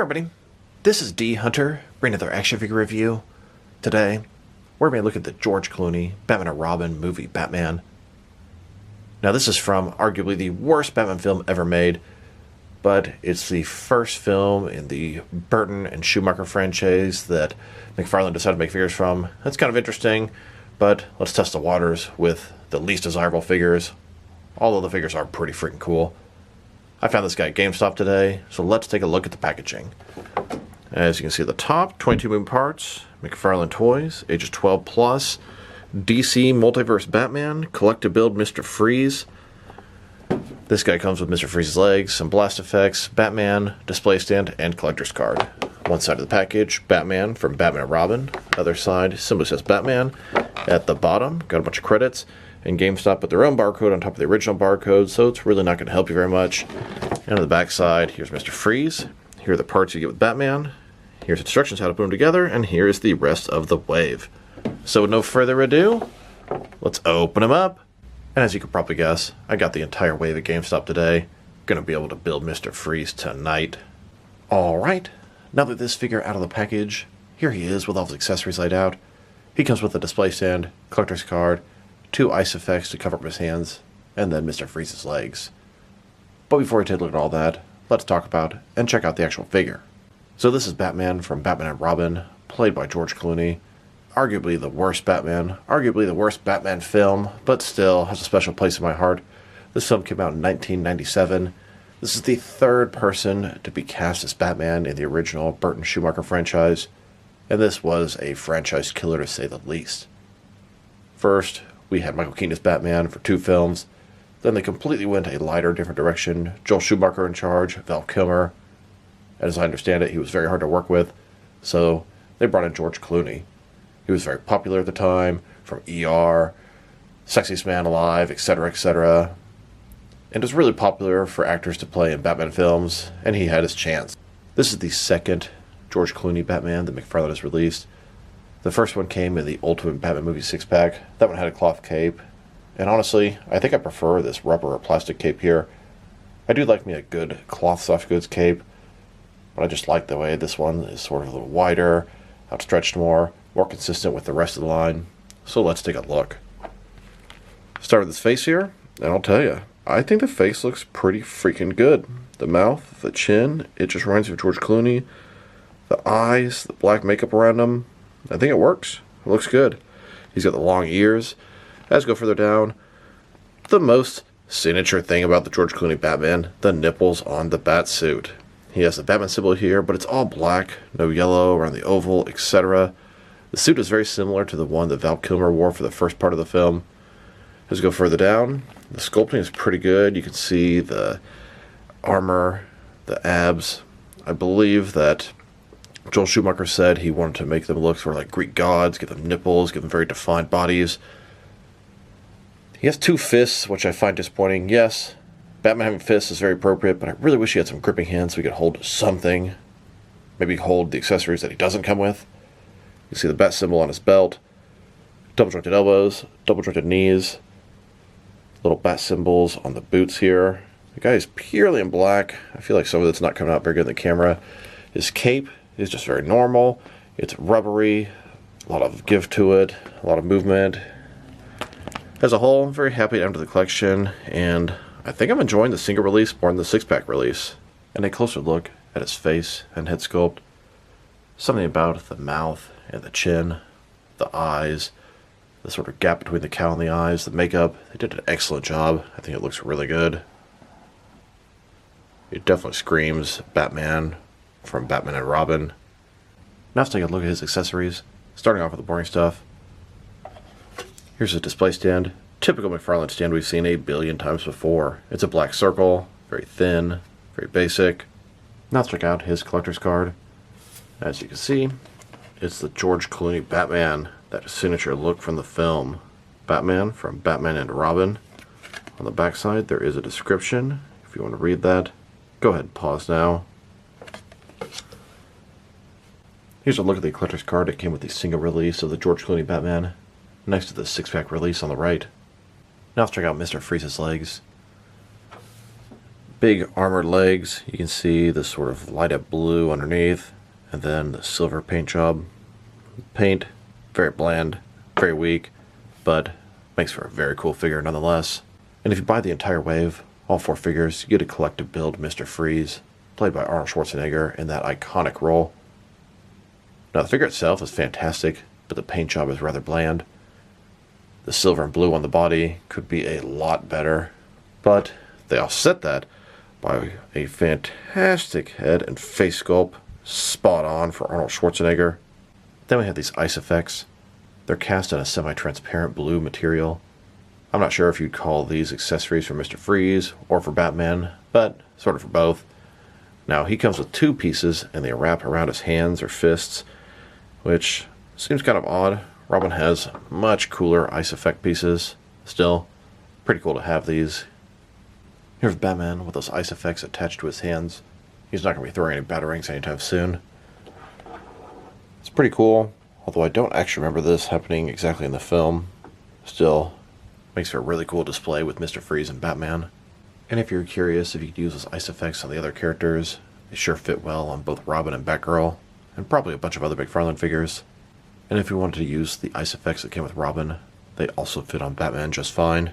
everybody, this is D Hunter, bringing another action figure review. Today, we're going to look at the George Clooney Batman and Robin movie, Batman. Now this is from arguably the worst Batman film ever made, but it's the first film in the Burton and Schumacher franchise that McFarlane decided to make figures from. That's kind of interesting, but let's test the waters with the least desirable figures, although the figures are pretty freaking cool. I found this guy at GameStop today, so let's take a look at the packaging. As you can see at the top, 22 moving parts, McFarlane Toys, ages 12 plus, DC Multiverse Batman, collect to build Mr. Freeze. This guy comes with Mr. Freeze's legs, some blast effects, Batman, display stand, and collector's card. One side of the package, Batman from Batman and Robin. Other side simply says Batman. At the bottom, got a bunch of credits. And GameStop put their own barcode on top of the original barcode, so it's really not going to help you very much. And on the back side, here's Mr. Freeze. Here are the parts you get with Batman. Here's instructions how to put them together, and here's the rest of the wave. So with no further ado, let's open them up. And as you can probably guess, I got the entire wave at GameStop today. Gonna be able to build Mr. Freeze tonight. Alright, now that this figure out of the package, here he is with all his accessories laid out. He comes with a display stand, collector's card, 2 ice effects to cover up his hands, and then Mr. Freeze's legs. But before we take a look at all that, let's talk about and check out the actual figure. So this is Batman from Batman and Robin, played by George Clooney. Arguably the worst Batman, arguably the worst Batman film, but still has a special place in my heart. This film came out in 1997. This is the third person to be cast as Batman in the original Burton Schumacher franchise, and this was a franchise killer to say the least. First, we had Michael Keaton as Batman for 2 films. Then they completely went a lighter, different direction. Joel Schumacher in charge, Val Kilmer. And as I understand it, he was very hard to work with. So they brought in George Clooney. He was very popular at the time, from ER, Sexiest Man Alive, etc., etc. And it was really popular for actors to play in Batman films, and he had his chance. This is the second George Clooney Batman that McFarlane has released. The first one came in the Ultimate Batman movie 6-pack. That one had a cloth cape. And honestly, I think I prefer this rubber or plastic cape here. I do like me a good cloth soft goods cape, but I just like the way this one is sort of a little wider, outstretched more consistent with the rest of the line. So let's take a look. Start with this face here, and I'll tell you, I think the face looks pretty freaking good. The mouth, the chin, it just reminds me of George Clooney. The eyes, the black makeup around them, I think it works. It looks good. He's got the long ears. As we go further down, the most signature thing about the George Clooney Batman, the nipples on the bat suit. He has the Batman symbol here, but it's all black, no yellow around the oval, etc. The suit is very similar to the one that Val Kilmer wore for the first part of the film. As we go further down, the sculpting is pretty good. You can see the armor, the abs. I believe that Joel Schumacher said he wanted to make them look sort of like Greek gods, give them nipples, give them very defined bodies. He has 2 fists, which I find disappointing. Yes, Batman having fists is very appropriate, but I really wish he had some gripping hands so he could hold something. Maybe hold the accessories that he doesn't come with. You see the bat symbol on his belt. Double jointed elbows, double jointed knees. Little bat symbols on the boots here. The guy is purely in black. I feel like some of it's not coming out very good in the camera. His cape is just very normal. It's rubbery, a lot of give to it, a lot of movement. As a whole, I'm very happy to enter the collection, and I think I'm enjoying the single release more than the 6-pack release. And a closer look at his face and head sculpt. Something about the mouth and the chin, the eyes, the sort of gap between the cowl and the eyes, the makeup. They did an excellent job. I think it looks really good. It definitely screams Batman from Batman and Robin. Now let's take a look at his accessories, starting off with the boring stuff. Here's his display stand. Typical McFarlane stand we've seen a billion times before. It's a black circle, very thin, very basic. Now let's check out his collector's card. As you can see, it's the George Clooney Batman, that signature look from the film. Batman from Batman and Robin. On the back side, there is a description. If you want to read that, go ahead and pause now. Here's a look at the collector's card. It came with the single release of the George Clooney Batman, next to the 6-pack release on the right. Now let's check out Mr. Freeze's legs. big armored legs. You can see the sort of light up blue underneath, and then the silver paint job. Paint, very bland, very weak, but makes for a very cool figure nonetheless. And if you buy the entire wave, all 4 figures, you get a collective build Mr. Freeze, played by Arnold Schwarzenegger in that iconic role. Now the figure itself is fantastic, but the paint job is rather bland. The silver and blue on the body could be a lot better, but they offset that by a fantastic head and face sculpt, spot on for Arnold Schwarzenegger. Then we have these ice effects. They're cast in a semi-transparent blue material. I'm not sure if you'd call these accessories for Mr. Freeze or for Batman, but sort of for both. Now he comes with 2 pieces and they wrap around his hands or fists, which seems kind of odd. Robin has much cooler ice effect pieces. Still, pretty cool to have these. Here's Batman with those ice effects attached to his hands. He's not going to be throwing any batarangs anytime soon. It's pretty cool, although I don't actually remember this happening exactly in the film. Still, makes for a really cool display with Mr. Freeze and Batman. And if you're curious if you could use those ice effects on the other characters, they sure fit well on both Robin and Batgirl, and probably a bunch of other McFarlane figures. And if you wanted to use the ice effects that came with Robin, they also fit on Batman just fine.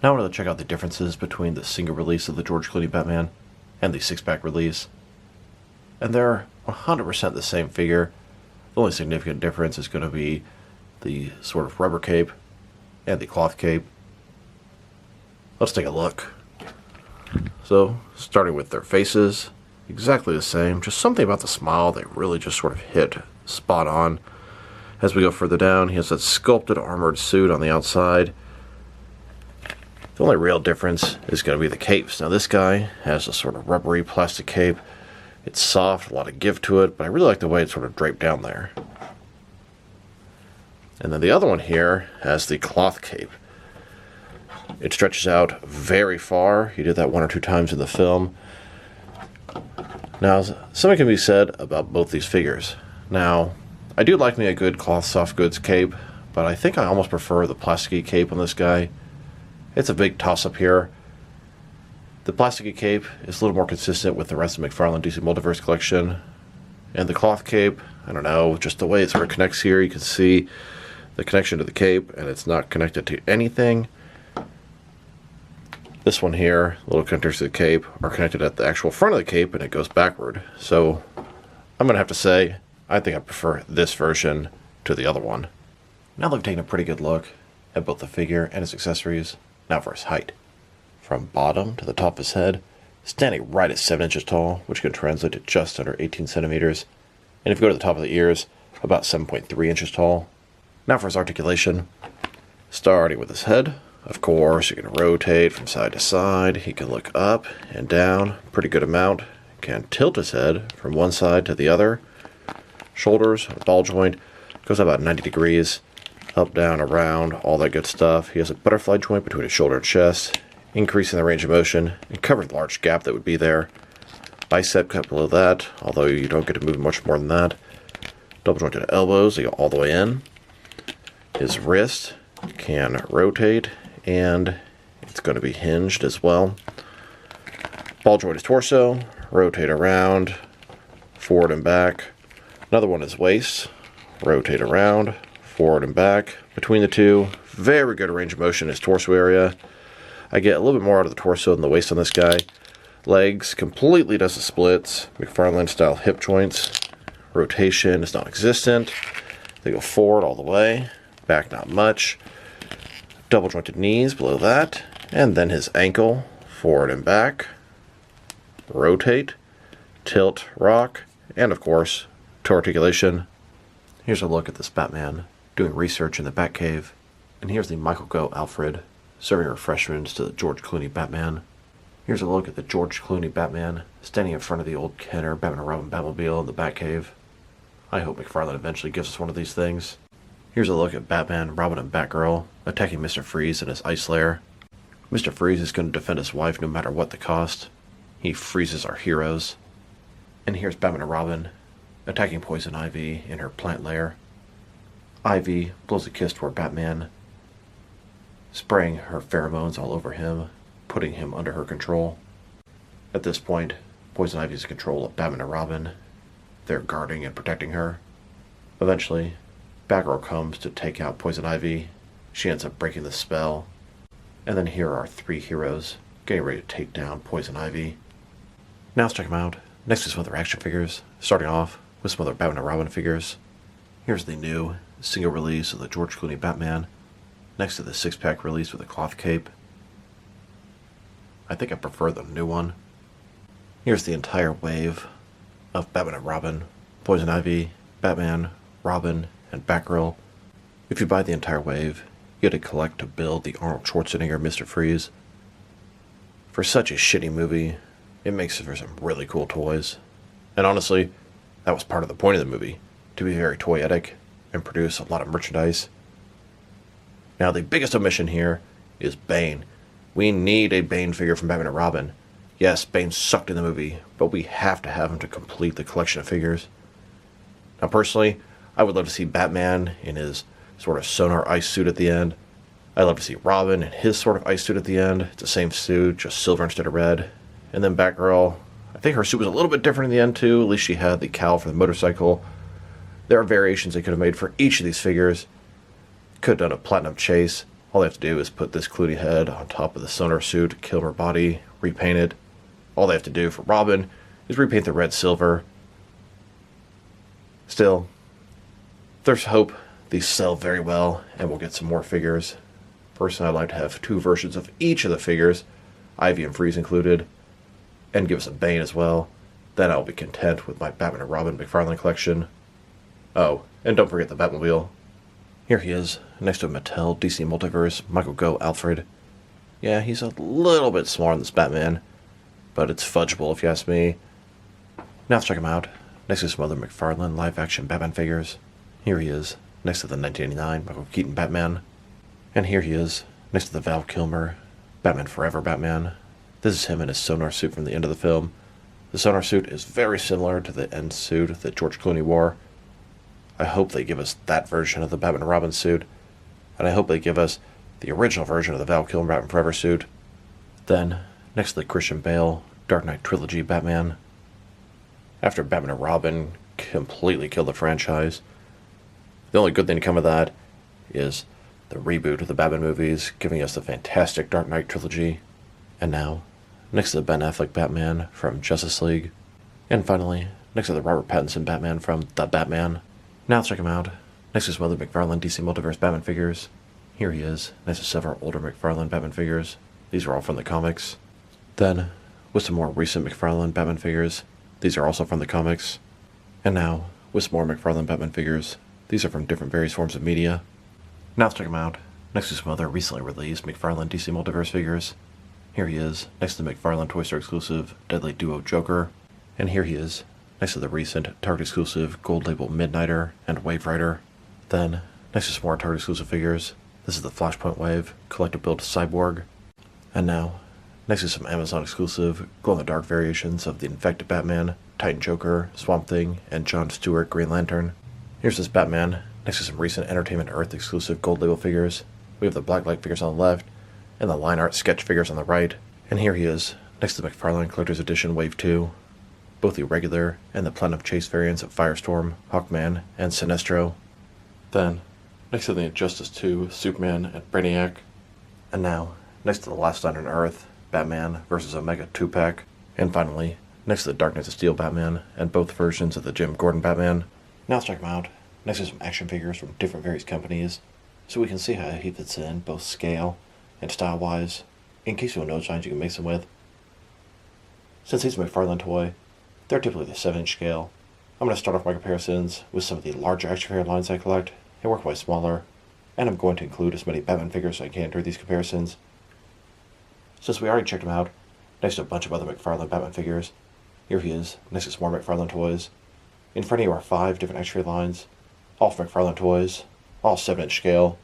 Now I wanted to check out the differences between the single release of the George Clooney Batman and the 6-pack release. And they're 100% the same figure. The only significant difference is going to be the sort of rubber cape and the cloth cape. Let's take a look. So, starting with their faces, exactly the same. Just something about the smile they really just sort of hit spot on. As we go further down, he has that sculpted armored suit on the outside. The only real difference is going to be the capes. Now this guy has a sort of rubbery plastic cape. It's soft, a lot of give to it, but I really like the way it's sort of draped down there. And then the other one here has the cloth cape. It stretches out very far. He did that 1 or 2 times in the film. Now, something can be said about both these figures. Now, I do like me a good cloth soft goods cape, but I think I almost prefer the plasticky cape on this guy. It's a big toss-up here. The plasticky cape is a little more consistent with the rest of the McFarlane DC Multiverse collection. And the cloth cape, I don't know, just the way it sort of connects here, you can see the connection to the cape, and it's not connected to anything. This one here, little connectors to the cape, are connected at the actual front of the cape, and it goes backward. So, I'm going to have to say, I think I prefer this version to the other one. Now that we've taken a pretty good look at both the figure and his accessories, now for his height. From bottom to the top of his head, standing right at 7 inches tall, which can translate to just under 18 centimeters. And if you go to the top of the ears, about 7.3 inches tall. Now for his articulation. Starting with his head, of course, you can rotate from side to side. He can look up and down, pretty good amount. Can tilt his head from one side to the other. Shoulders, ball joint, goes about 90 degrees. Up, down, around, all that good stuff. He has a butterfly joint between his shoulder and chest, increasing the range of motion and covering the large gap that would be there. Bicep cut below that, although you don't get to move much more than that. Double jointed elbows, they go all the way in. His wrist can rotate, and it's going to be hinged as well. Ball joint his torso, rotate around, forward and back. Another one is waist, rotate around, forward and back. Between the two, very good range of motion in his torso area. I get a little bit more out of the torso than the waist on this guy. Legs, completely does the splits. McFarlane style hip joints. Rotation is non-existent. They go forward all the way. Back not much. Double jointed knees below that. And then his ankle, forward and back. Rotate. Tilt, rock. And of course, to articulation. Here's a look at this Batman doing research in the Batcave. And here's the Michael Go Alfred serving refreshments to the George Clooney Batman. Here's a look at the George Clooney Batman standing in front of the old Kenner Batman and Robin Batmobile in the Batcave. I hope McFarlane eventually gives us one of these things. Here's a look at Batman, Robin, and Batgirl attacking Mr. Freeze in his ice lair. Mr. Freeze is going to defend his wife no matter what the cost. He freezes our heroes. And here's Batman and Robin attacking Poison Ivy in her plant lair. Ivy blows a kiss toward Batman, spraying her pheromones all over him, putting him under her control. At this point, Poison Ivy's in control of Batman and Robin. They're guarding and protecting her. Eventually, Batgirl comes to take out Poison Ivy. She ends up breaking the spell. And then here are three heroes getting ready to take down Poison Ivy. Now let's check them out. Next is some other action figures, starting off with some other Batman and Robin figures. Here's the new single release of the George Clooney Batman, next to the six-pack release with a cloth cape. I think I prefer the new one. Here's the entire wave of Batman and Robin, Poison Ivy, Batman, Robin, and Batgirl. If you buy the entire wave, you get to collect to build the Arnold Schwarzenegger Mr. Freeze. For such a shitty movie, it makes for some really cool toys. And honestly, that was part of the point of the movie, to be very toyetic and produce a lot of merchandise. Now, the biggest omission here is Bane. We need a Bane figure from Batman and Robin. Yes, Bane sucked in the movie, but we have to have him to complete the collection of figures. Now, personally, I would love to see Batman in his sort of sonar ice suit at the end. I'd love to see Robin in his sort of ice suit at the end. It's the same suit, just silver instead of red. And then Batgirl, I think her suit was a little bit different in the end too. At least she had the cowl for the motorcycle. There are variations they could have made for each of these figures. Could have done a platinum chase. All they have to do is put this Clooney head on top of the sonar suit, kill her body, repaint it. All they have to do for Robin is repaint the red silver. Still, there's hope these sell very well and we'll get some more figures. Personally, I'd like to have two versions of each of the figures, Ivy and Freeze included, and give us a Bane as well. Then I'll be content with my Batman and Robin McFarlane collection. Oh, and don't forget the Batmobile. Here he is, next to Mattel DC Multiverse, Michael Go Alfred. Yeah, he's a little bit smaller than this Batman, but it's fudgeable if you ask me. Now let's check him out. Next to some other McFarlane live-action Batman figures. Here he is, next to the 1989 Michael Keaton Batman. And here he is, next to the Val Kilmer Batman Forever Batman. This is him in his sonar suit from the end of the film. The sonar suit is very similar to the end suit that George Clooney wore. I hope they give us that version of the Batman and Robin suit, and I hope they give us the original version of the Val Kilmer Batman Forever suit. Then, next to the Christian Bale Dark Knight Trilogy Batman. After Batman and Robin completely killed the franchise, the only good thing to come of that is the reboot of the Batman movies, giving us the fantastic Dark Knight Trilogy. And now, next to the Ben Affleck Batman from Justice League. And finally, next to the Robert Pattinson Batman from The Batman. Now let's check him out. Next to some other McFarlane DC Multiverse Batman figures. Here he is, next to several older McFarlane Batman figures. These are all from the comics. Then, with some more recent McFarlane Batman figures. These are also from the comics. And now, with some more McFarlane Batman figures. These are from different various forms of media. Now let's check him out. Next to some other recently released McFarlane DC Multiverse figures. Here he is, next to the McFarlane Toy Store exclusive Deadly Duo Joker. And here he is, next to the recent Target exclusive Gold Label Midnighter and Wave Rider. Then, next to some more Target exclusive figures, this is the Flashpoint Wave Collect-to-Build Cyborg. And now, next to some Amazon exclusive glow-in-the-dark variations of the Infected Batman, Titan Joker, Swamp Thing, and John Stewart Green Lantern. Here's this Batman, next to some recent Entertainment Earth exclusive Gold Label figures. We have the Blacklight figures on the left, and the line art sketch figures on the right. And here he is, next to the McFarlane Collector's Edition Wave 2. Both the regular and the Platinum Chase variants of Firestorm, Hawkman, and Sinestro. Then, next to the Injustice 2, Superman, and Brainiac. And now, next to the Last Night on Earth, Batman vs. Omega 2-pack. And finally, next to the Dark Knights of Steel Batman, and both versions of the Jim Gordon Batman. Now let's check them out. Next to some action figures from different various companies, so we can see how he fits in, both scale and style-wise, in case you want to know which lines you can mix them with. Since he's a McFarlane toy, they're typically the 7-inch scale. I'm going to start off my comparisons with some of the larger action figure lines I collect, and work my smaller, and I'm going to include as many Batman figures as I can during these comparisons. Since we already checked him out, next to a bunch of other McFarlane Batman figures, here he is, next to some more McFarlane toys. In front of you are 5 different action figure lines, all from McFarlane toys, all 7-inch scale.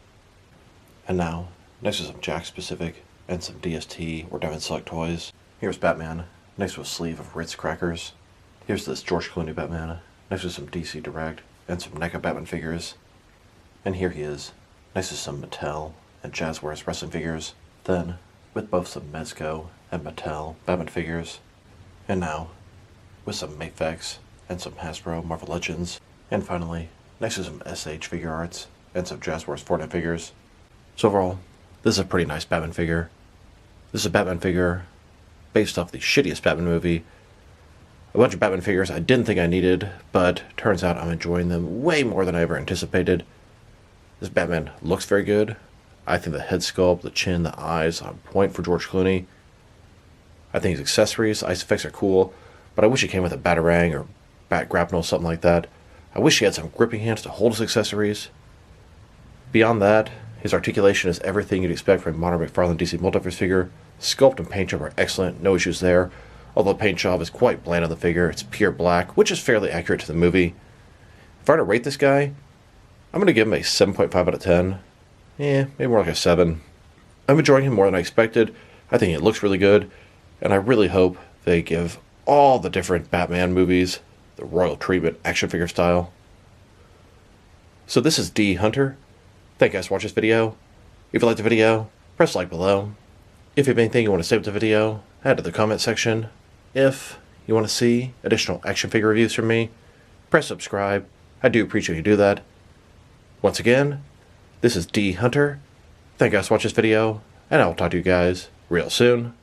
And now, next to some Jack specific and some DST or Diamond Select toys, here's Batman, next to a sleeve of Ritz crackers. Here's this George Clooney Batman, next to some DC Direct and some NECA Batman figures. And here he is, next to some Mattel and Jazzwares wrestling figures, then with both some Mezco and Mattel Batman figures, and now with some Mafex and some Hasbro Marvel Legends, and finally next to some SH figure arts and some Jazzwares Fortnite figures. So overall, this is a pretty nice Batman figure. This is a Batman figure based off the shittiest Batman movie. A bunch of Batman figures I didn't think I needed, but turns out I'm enjoying them way more than I ever anticipated. This Batman looks very good. I think the head sculpt, the chin, the eyes on point for George Clooney. I think his accessories, ice effects are cool, but I wish he came with a Batarang or Bat Grapnel, something like that. I wish he had some gripping hands to hold his accessories. Beyond that, his articulation is everything you'd expect from a modern McFarlane DC Multiverse figure. Sculpt and paint job are excellent, no issues there. Although the paint job is quite bland on the figure, it's pure black, which is fairly accurate to the movie. If I were to rate this guy, I'm going to give him a 7.5 out of 10. Maybe more like a 7. I'm enjoying him more than I expected. I think it looks really good, and I really hope they give all the different Batman movies the royal treatment action figure style. So this is D Hunter. Thank you guys for watching this video. If you liked the video, press like below. If you have anything you want to say with the video, add to the comment section. If you want to see additional action figure reviews from me, press subscribe. I do appreciate you do that. Once again, this is D Hunter. Thank you guys for watching this video, and I will talk to you guys real soon.